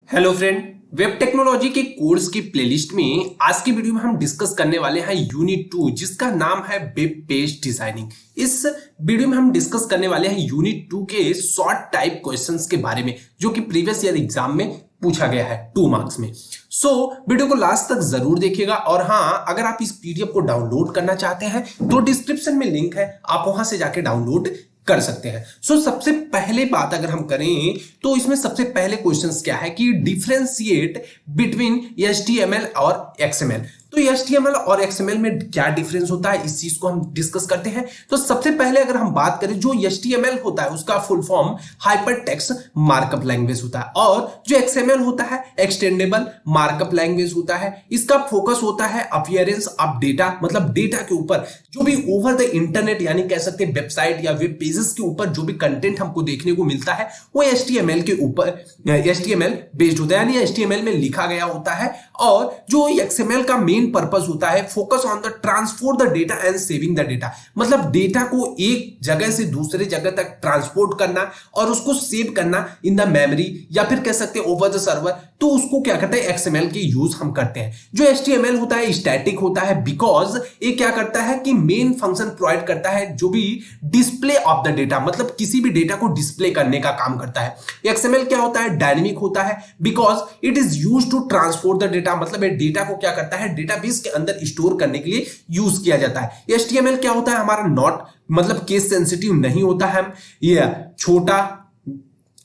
Hello friend, web technology के course की playlist में आज की वीडियो में हम डिस्कस करने वाले हैं यूनिट 2 जिसका नाम है वेब पेज डिजाइनिंग। इस वीडियो में हम डिस्कस करने वाले हैं यूनिट 2 के शॉर्ट टाइप क्वेश्चंस के बारे में जो कि प्रीवियस ईयर एग्जाम में पूछा गया है 2 मार्क्स में। वीडियो को लास्ट तक जरूर देखिएगा। और हाँ, अगर आप इस पीडीएफ को डाउनलोड करना चाहते हैं तो डिस्क्रिप्शन में लिंक है, आप वहां से जाके डाउनलोड कर सकते हैं। सबसे पहले बात अगर हम करें तो इसमें सबसे पहले क्वेश्चंस क्या है कि डिफरेंशिएट बिटवीन एचटीएमएल और एक्सएमएल। तो एचटीएमएल और एक्सएमएल में क्या डिफरेंस होता है, इस चीज को हम डिस्कस करते हैं। तो सबसे पहले अगर हम बात करें, जो एचटीएमएल होता है उसका full form hyper text markup language होता है, और जो एक्सएमएल होता है एक्सटेंडेबल मार्कअप लैंग्वेज होता है। इसका फोकस होता है अपीयरेंस ऑफ डेटा, मतलब डेटा के ऊपर जो भी ओवर द इंटरनेट यानी कह सकते हैं वेबसाइट या वेब पेजेस के ऊपर जो भी कंटेंट हमको देखने को मिलता है वो एचटीएमएल के ऊपर एचटीएमएल बेस्ड होता है, यानी एचटीएमएल में लिखा गया होता है। और जो एक्सएमएल का मेन पर्पस होता है focus on the transport the data and saving the data, मतलब डेटा को एक जगह से दूसरे जगह तक ट्रांसपोर्ट करना और उसको सेव करना इन द मेमोरी या फिर कह सकते हैं ओवर द सर्वर। तो उसको क्या करते हैं, एक्सएमएल की यूज हम करते हैं। जो एचटीएमएल होता है स्टैटिक होता है, बिकॉज ये क्या करता है कि मेन फंक्शन प्रोवाइड करता है जो भी डिस्प्ले ऑफ द डेटा, मतलब किसी भी डेटा को डिस्प्ले करने का काम करता है। एक्सएमएल क्या होता है, डायनेमिक होता है, because it is use to transport the data, मतलब ये डेटा को क्या करता है डेटाबेस के अंदर स्टोर करने के लिए यूज किया जाता है। एचटीएमएल क्या होता है, हमारा नॉट मतलब केस सेंसिटिव नहीं होता है, ये छोटा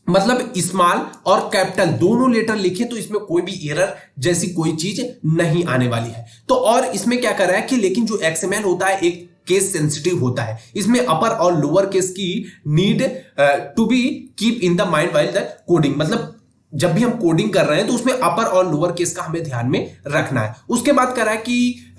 मतलब स्मॉल और कैपिटल दोनों लेटर लिखे तो इसमें कोई भी एरर जैसी कोई चीज नहीं आने वाली है। तो और इसमें क्या कर रहा है कि लेकिन जो एक्सएमएल होता है एक केस सेंसिटिव होता है, इसमें अपर और लोअर केस की need to be keep in the mind while the coding, मतलब जब भी हम कोडिंग कर रहे हैं तो उसमें अपर और लोअर केस का हमें ध्यान में रखना है। उसके बाद कह रहा है कि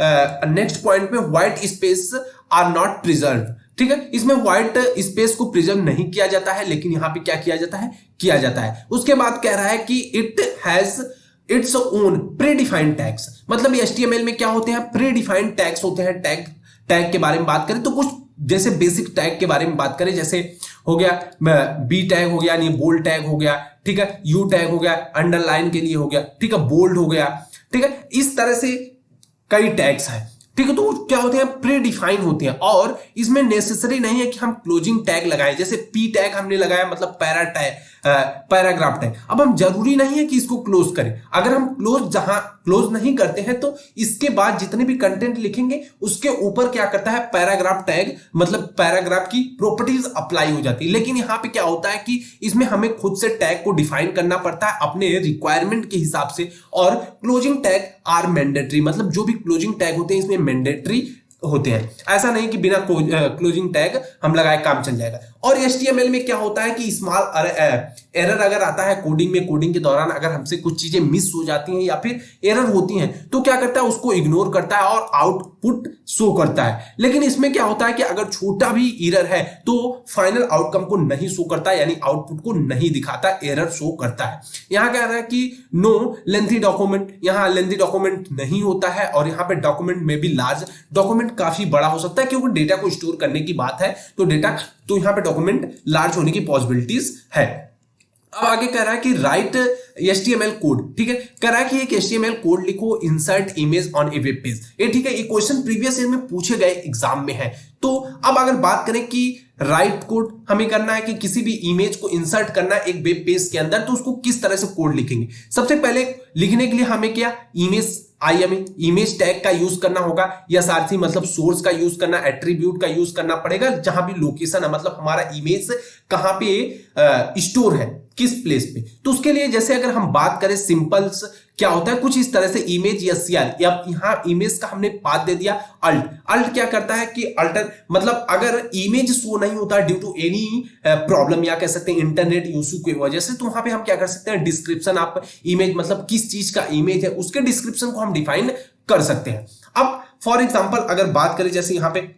नेक्स्ट पॉइंट में white space are not preserve, ठीक है। इसमें व्हाइट स्पेस को प्रिजर्व नहीं किया जाता है, लेकिन यहां पे क्या किया जाता है। उसके बाद कह रहा है कि it has its own predefined tags, मतलब एचटीएमएल में क्या होते हैं, प्रीडिफाइंड टैग्स होते हैं। टैग के बारे में बात करें तो कुछ जैसे बेसिक टैग के बारे में बात करें, जैसे हो गया बी टैग हो गया, यानी बोल्ड टैग हो गया, ठीक है, यू टैग हो गया, अंडरलाइन के लिए हो गया, ठीक है, बोल्ड हो गया, ठीक है। इस तरह से कई टैग्स हैं, ठीक है। तो क्या होते हैं, प्री डिफाइन होते हैं, और इसमें नेसेसरी नहीं है कि हम क्लोजिंग टैग लगाएं। जैसे पी टैग हमने लगाया मतलब पैराग्राफ टैग, अब हम जरूरी नहीं है कि इसको क्लोज करें। अगर हम क्लोज नहीं करते हैं तो इसके बाद जितने भी कंटेंट लिखेंगे उसके ऊपर क्या करता है, पैराग्राफ टैग मतलब पैराग्राफ की प्रॉपर्टीज अप्लाई हो जाती है। लेकिन यहां पे क्या होता है कि इसमें हमें खुद से टैग को डिफाइन करना पड़ता है अपने रिक्वायरमेंट के हिसाब से, और क्लोजिंग टैग आर मैंडेटरी, मतलब जो भी क्लोजिंग टैग होते हैं इसमें मैंडेटरी होते हैं। ऐसा नहीं कि बिना क्लोजिंग टैग हम लगाए काम चल जाएगा। और एचटीएमएल में क्या होता है कि स्मॉल एरर अगर आता है कोडिंग के दौरान, अगर हमसे कुछ चीजें मिस हो जाती हैं या फिर एरर होती हैं तो क्या करता है, उसको इग्नोर करता है और आउटपुट शो करता है। लेकिन इसमें क्या होता है कि अगर छोटा भी एरर है तो फाइनल आउटकम को नहीं शो करता, यानी आउटपुट को नहीं दिखाता, एरर शो करता है। यहां क्या रहा है कि नो लेंथी डॉक्यूमेंट, यहां लेंथी डॉक्यूमेंट नहीं होता है, और यहां पे डॉक्यूमेंट में भी लार्ज डॉक्यूमेंट काफी बड़ा हो सकता है, क्योंकि डेटा को स्टोर करने की बात है तो यहां पे डॉक्यूमेंट लार्ज होने की पॉसिबिलिटीज है। अब आगे कह रहा है कि राइट एचटीएमएल कोड, ठीक है, कह रहा है कि एक एचटीएमएल कोड लिखो insert image on A web page. ये ठीक है, ये क्वेश्चन प्रीवियस ईयर में पूछे गए एग्जाम में है। तो अब अगर बात करें कि राइट कोड हमें करना है कि किसी भी इमेज को इंसर्ट करना है एक वेब पेज के अंदर, तो उसको किस तरह से कोड लिखेंगे। सबसे पहले लिखने के लिए हमें क्या इमेज टैग का यूज करना होगा, या साथ ही मतलब सोर्स का यूज करना, एट्रीब्यूट का यूज करना पड़ेगा, जहां भी लोकेशन है, मतलब हमारा इमेज कहां पे स्टोर है, किस प्लेस पे। तो उसके लिए जैसे अगर हम बात करें सिंपल्स क्या होता है, कुछ इस तरह से इमेज या सीआर, या यहां इमेज का हमने पाथ दे दिया अल्ट क्या करता है कि अल्टर, मतलब अगर इमेज शो नहीं होता ड्यू टू एनी प्रॉब्लम या कह सकते हैं इंटरनेट इशू की वजह से, तो वहां पे हम क्या कर सकते हैं, डिस्क्रिप्शन ऑफ इमेज, मतलब किस चीज का इमेज है उसके डिस्क्रिप्शन को हम डिफाइन कर सकते हैं। अब फॉर एग्जांपल अगर बात करें जैसे यहां पे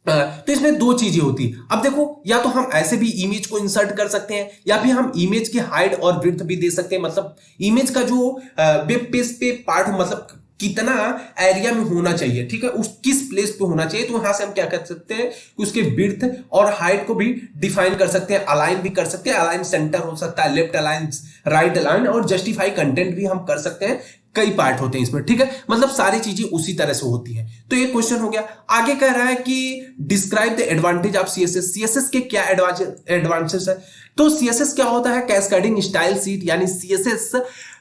तो इसमें दो चीजें होती है। अब देखो, या तो हम ऐसे भी इमेज को इंसर्ट कर सकते हैं, या फिर हम इमेज की हाइट और विड्थ भी दे सकते हैं, मतलब इमेज का जो वेब पेज पे पार्ट मतलब कितना एरिया में होना चाहिए, ठीक है, उस किस प्लेस पे होना चाहिए। तो यहां से हम क्या कर सकते हैं कि उसके विड्थ और हाइट को भी डिफाइन कर सकते हैं, अलाइन भी कर सकते हैं। अलाइन सेंटर हो सकता है, लेफ्ट अलाइन, राइट अलाइन, और जस्टिफाई कंटेंट भी हम कर सकते हैं। कई पार्ट होते हैं इसमें, ठीक है, मतलब सारी चीजें उसी तरह से होती हैं। तो ये क्वेश्चन हो गया। आगे कह रहा है कि describe the advantage of CSS. CSS के क्या एडवांटेज है? तो सीएसएस क्या होता है? कैस्केडिंग स्टाइल शीट, यानी सीएसएस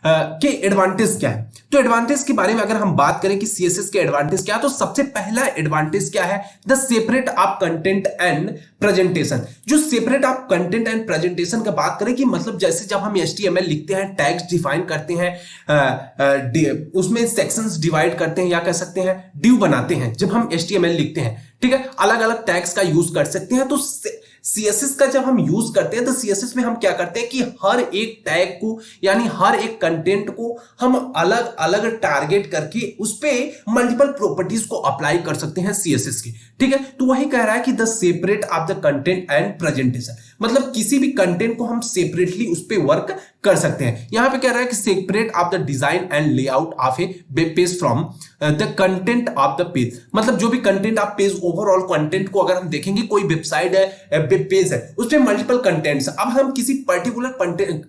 के एडवांटेज क्या है? तो एडवांटेज के बारे में अगर हम बात करें कि सीएसएस के एडवांटेज क्या है, तो सबसे पहला एडवांटेज क्या है? The separate of content and presentation. जो separate of content and presentation का बात करें कि मतलब जैसे जब हम HTML लिखते हैं, टैग्स डिफाइन करते हैं, उसमें सेक्शंस डिवाइड करते हैं, या कह सकते हैं डिव बनाते हैं। जब हम HTML लिखते हैं, ठीक है, अलग अलग टैग्स का यूज कर सकते हैं। तो सीएसएस का जब हम यूज करते हैं तो सीएसएस में हम क्या करते हैं कि हर एक टैग को, यानी हर एक कंटेंट को हम अलग अलग टारगेट करके उस पे मल्टीपल प्रॉपर्टीज को अप्लाई कर सकते हैं सीएसएस की, ठीक है। तो वही कह रहा है कि the separate of the content and presentation, मतलब किसी भी कंटेंट को हम सेपरेटली उस पे वर्क कर सकते हैं। यहां पे कह रहा है कि separate of the design and layout of A web page from the content of the page, मतलब जो भी content of page, overall content को अगर हम देखेंगे, कोई वेबसाइट है, वेब पेज है, उसमें मल्टीपल कंटेंट्स, अब हम किसी पर्टिकुलर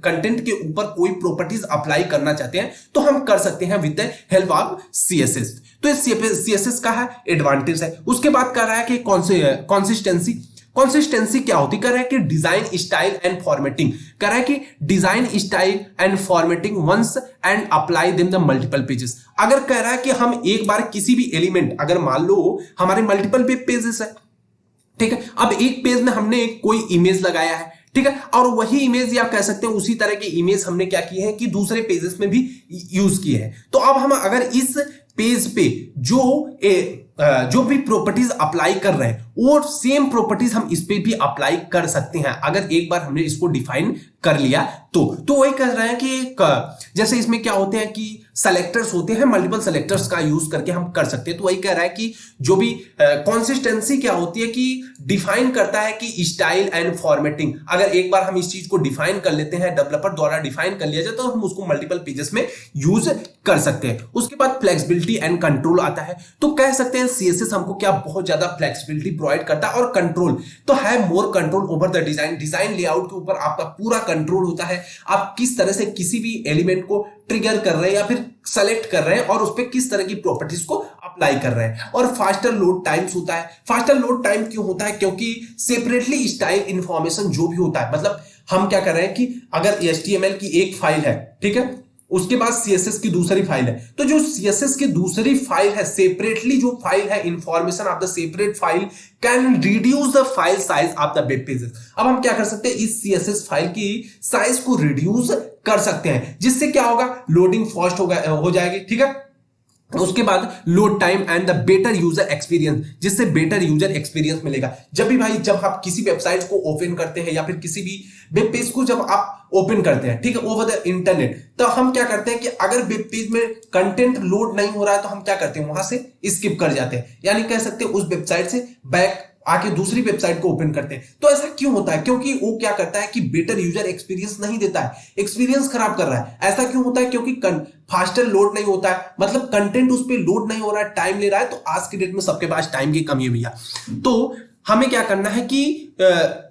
कंटेंट के ऊपर कोई प्रॉपर्टीज अप्लाई करना चाहते हैं तो हम कर सकते हैं with the help of CSS. तो सीएसएस का है एडवांटेज है। उसके बाद कह रहा है कि कंसिस्टेंसी क्या होती है? कह रहा है कि डिजाइन स्टाइल एंड फॉर्मेटिंग, कह रहा है कि design style and formatting once and apply them the multiple pages. अगर कह रहा है कि हम एक बार किसी भी एलिमेंट, अगर मान लो हमारे मल्टीपल वेब पेजेस है, ठीक है, अब एक पेज में हमने कोई इमेज लगाया है, ठीक है, और वही इमेज, या कह सकते हैं उसी तरह की इमेज हमने क्या की है कि दूसरे पेजेस में भी यूज की है। तो अब हम अगर इस पेज पे जो भी प्रॉपर्टीज अप्लाई कर रहे हैं वो सेम प्रॉपर्टीज हम इस पे भी अप्लाई कर सकते हैं, अगर एक बार हमने इसको डिफाइन कर लिया तो वही कह रहे हैं कि जैसे इसमें क्या होते हैं कि सेलेक्टर्स होते हैं, मल्टीपल सेलेक्टर्स का यूज करके हम कर सकते हैं। तो वही कह रहा है कि जो भी कंसिस्टेंसी क्या होती है कि डिफाइन करता है कि स्टाइल एंड फॉर्मेटिंग, अगर एक बार हम इस चीज को डिफाइन कर लेते हैं, डेवलपर द्वारा डिफाइन कर लिया जाए, तो हम उसको मल्टीपल पेजेस में यूज कर सकते हैं। उसके बाद फ्लेक्सिबिलिटी एंड कंट्रोल आता है। तो कह सकते हैं सीएसएस हमको क्या बहुत ज्यादा फ्लेक्सिबिलिटी प्रोवाइड करता है, और कंट्रोल तो है, more control over the design layout के ऊपर आपका पूरा कंट्रोल होता है। आप किस तरह से किसी भी एलिमेंट को ट्रिगर कर रहे हैं या फिर सेलेक्ट कर रहे हैं और उस पर किस तरह की प्रॉपर्टीज को अप्लाई कर रहे हैं। और फास्टर लोड टाइम्स होता है। फास्टर लोड टाइम क्यों होता है? क्योंकि सेपरेटली स्टाइल इंफॉर्मेशन जो भी होता है, मतलब हम क्या कर रहे हैं कि अगर HTML की एक फाइल है, ठीक है, उसके बाद CSS की दूसरी फाइल है, तो जो CSS की दूसरी फाइल है, सेपरेटली जो फाइल है, information of the separate file can reduce the file size of the web pages. अब हम क्या कर सकते हैं, इस CSS फाइल की साइज को रिड्यूस कर सकते हैं, जिससे क्या होगा, लोडिंग फास्ट हो जाएगी, ठीक है। उसके बाद load time and the better user experience, जिससे बेटर यूजर एक्सपीरियंस मिलेगा। जब जब आप किसी वेबसाइट को ओपन करते हैं या फिर किसी भी वेब पेज को जब आप ओपन करते हैं, ठीक है, ओवर द इंटरनेट, तो हम क्या करते हैं कि अगर वेब पेज में कंटेंट लोड नहीं हो रहा है तो हम क्या करते हैं, वहां से स्किप कर जाते हैं, यानी कह सकते हैं उस वेबसाइट से बैक आके दूसरी वेबसाइट को ओपन करते हैं। तो ऐसा क्यों होता है? क्योंकि वो क्या करता है कि बेटर यूजर एक्सपीरियंस नहीं देता है, एक्सपीरियंस खराब कर रहा है। ऐसा क्यों होता है? क्योंकि फास्टर लोड नहीं होता है, मतलब कंटेंट उस पर लोड नहीं हो रहा है, टाइम ले रहा है। तो आज की डेट में सबके पास टाइम की कमी है भैया, तो हमें क्या करना है कि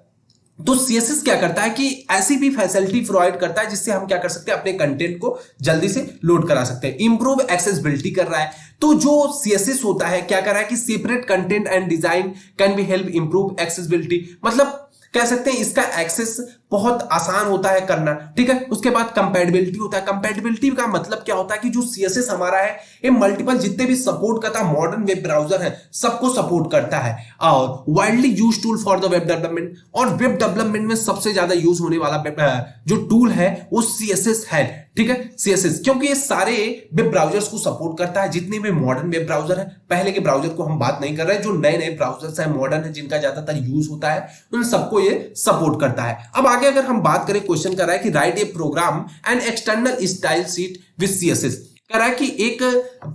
तो CSS क्या करता है कि ऐसी भी फैसिलिटी प्रोवाइड करता है जिससे हम क्या कर सकते हैं, अपने कंटेंट को जल्दी से लोड करा सकते हैं। इंप्रूव एक्सेसिबिलिटी कर रहा है। तो जो CSS होता है क्या कर रहा है कि separate content and design can be help improve accessibility, मतलब कह सकते हैं इसका एक्सेस बहुत आसान होता है करना, ठीक है। उसके बाद कंपैटिबिलिटी होता है। कंपैटिबिलिटी का मतलब क्या होता है कि जो CSS हमारा है ये मल्टीपल जितने भी सपोर्ट करता है, मॉडर्न वेब ब्राउजर है सबको सपोर्ट करता है, और widely use tool for the web development, और वेब डेवलपमेंट में सबसे ज्यादा यूज होने वाला जो टूल है वो CSS है, ठीक है, CSS, क्योंकि ये सारे वेब ब्राउजर्स को सपोर्ट करता है, जितने भी मॉडर्न वेब ब्राउजर है। पहले के ब्राउजर को हम बात नहीं कर रहे हैं, जो नए नए ब्राउजर्स है, मॉडर्न है, जिनका ज्यादातर यूज होता है, उन सबको ये सपोर्ट करता है। अब आगे अगर हम बात करें, क्वेश्चन कर रहा है कि write a program and external style sheet with CSS। कह रहा है कि एक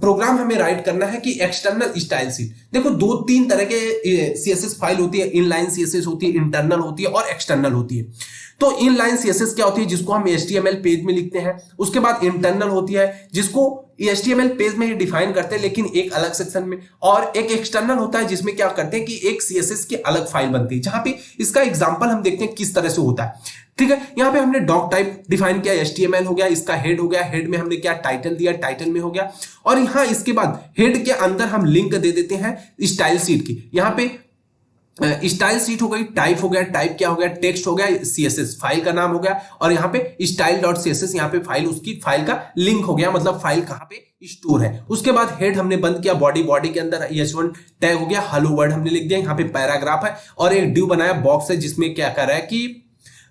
प्रोग्राम हमें राइट करना है कि एक्सटर्नल स्टाइल शीट। देखो दो तीन तरह के सीएसएस फाइल होती है, इनलाइन सीएसएस होती है, इंटरनल होती है और एक्सटर्नल होती है। तो इनलाइन सीएसएस क्या होती है, जिसको हम एचटीएमएल पेज में लिखते हैं। उसके बाद इंटरनल होती है जिसको एचटीएमएल पेज में ही डिफाइन करते हैं लेकिन एक अलग सेक्शन में। और एक एक्सटर्नल होता है जिसमें क्या करते हैं कि एक सीएसएस की अलग फाइल बनती है, जहां पे इसका एग्जांपल हम देखते हैं किस तरह से होता है। ठीक है, यहां पे हमने डॉक टाइप डिफाइन किया, एचटीएमएल हो गया, इसका हेड हो गया, हेड में हमने क्या टाइटल दिया, टाइटल में हो गया। और यहां इसके बाद हेड के अंदर हम लिंक दे देते हैं स्टाइल शीट की। यहां पे स्टाइल शीट हो गई, टाइप हो गया, टाइप क्या हो गया, टेक्स्ट हो गया, सीएसएस फाइल का नाम हो गया, और यहाँ पे स्टाइल डॉट सीएसएस, यहाँ पे फाइल, उसकी फाइल का लिंक हो गया, मतलब फाइल कहाँ पे स्टोर है। उसके बाद हेड हमने बंद किया, बॉडी, बॉडी के अंदर h1 टैग हो गया, हेलो वर्ड हमने लिख दिया, यहाँ पे पैराग्राफ है, और एक ड्यू बनाया बॉक्स है जिसमें क्या कर रहा है कि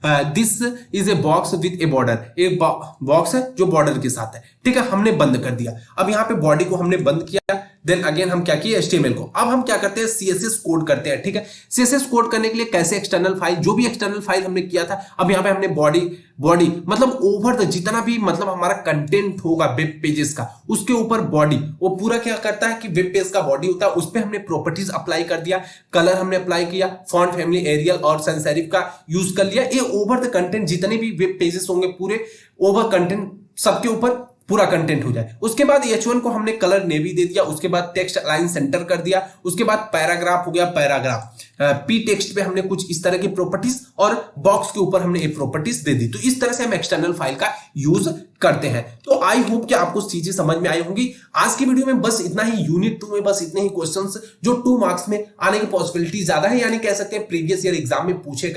this is a box with A border, एक बॉक्स है जो बॉर्डर के साथ है। ठीक है, हमने बंद कर दिया। अब यहाँ पे बॉडी को हमने बंद किया, देन अगेन हम क्या किए, एचटीएमएल को। अब हम क्या करते हैं, सीएसएस कोड करते हैं। ठीक है, सीएसएस कोड करने के लिए कैसे, एक्सटर्नल फाइल, जो भी एक्सटर्नल फाइल हमने किया था, अब यहाँ पे हमने बॉडी मतलब ओवर द जितना भी मतलब हमारा कंटेंट होगा वेब पेजेस का, उसके ऊपर बॉडी, वो पूरा क्या करता है कि वेब पेज का बॉडी होता है, उस पर हमने प्रॉपर्टीज अप्लाई कर दिया, कलर हमने अप्लाई किया, फॉन्ट फैमिली एरियल और sans serif का यूज कर लिया। ये ओवर द कंटेंट जितने भी वेब पेजेस होंगे पूरे ओवर कंटेंट सबके ऊपर पूरा कंटेंट हो जाए। उसके बाद H1 को हमने कलर नेवी दे दिया, उसके बाद टेक्स्ट अलाइन सेंटर कर दिया, उसके बाद पैराग्राफ हो गया, पैराग्राफ पी टेक्स्ट पे हमने कुछ इस तरह की प्रॉपर्टीज, और बॉक्स के ऊपर हमने एक प्रॉपर्टीज दे दी। तो इस तरह से हम एक्सटर्नल फाइल का यूज करते हैं। तो आई होप कि आपको चीजें समझ में आई होंगी। आज की वीडियो में बस इतना ही, यूनिट 2 में बस इतने ही क्वेश्चंस जो 2 मार्क्स में आने की पॉसिबिलिटी ज्यादा है, यानी कह सकते हैं प्रीवियस ईयर एग्जाम में पूछे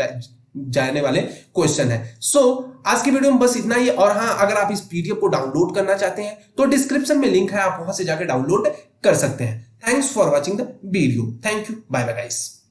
जाने वाले क्वेश्चन है। आज की वीडियो में बस इतना ही। और हाँ, अगर आप इस पीडीएफ को डाउनलोड करना चाहते हैं तो डिस्क्रिप्शन में लिंक है, आप वहां से जाकर डाउनलोड कर सकते हैं। Thanks for watching the video. Thank you, bye bye guys.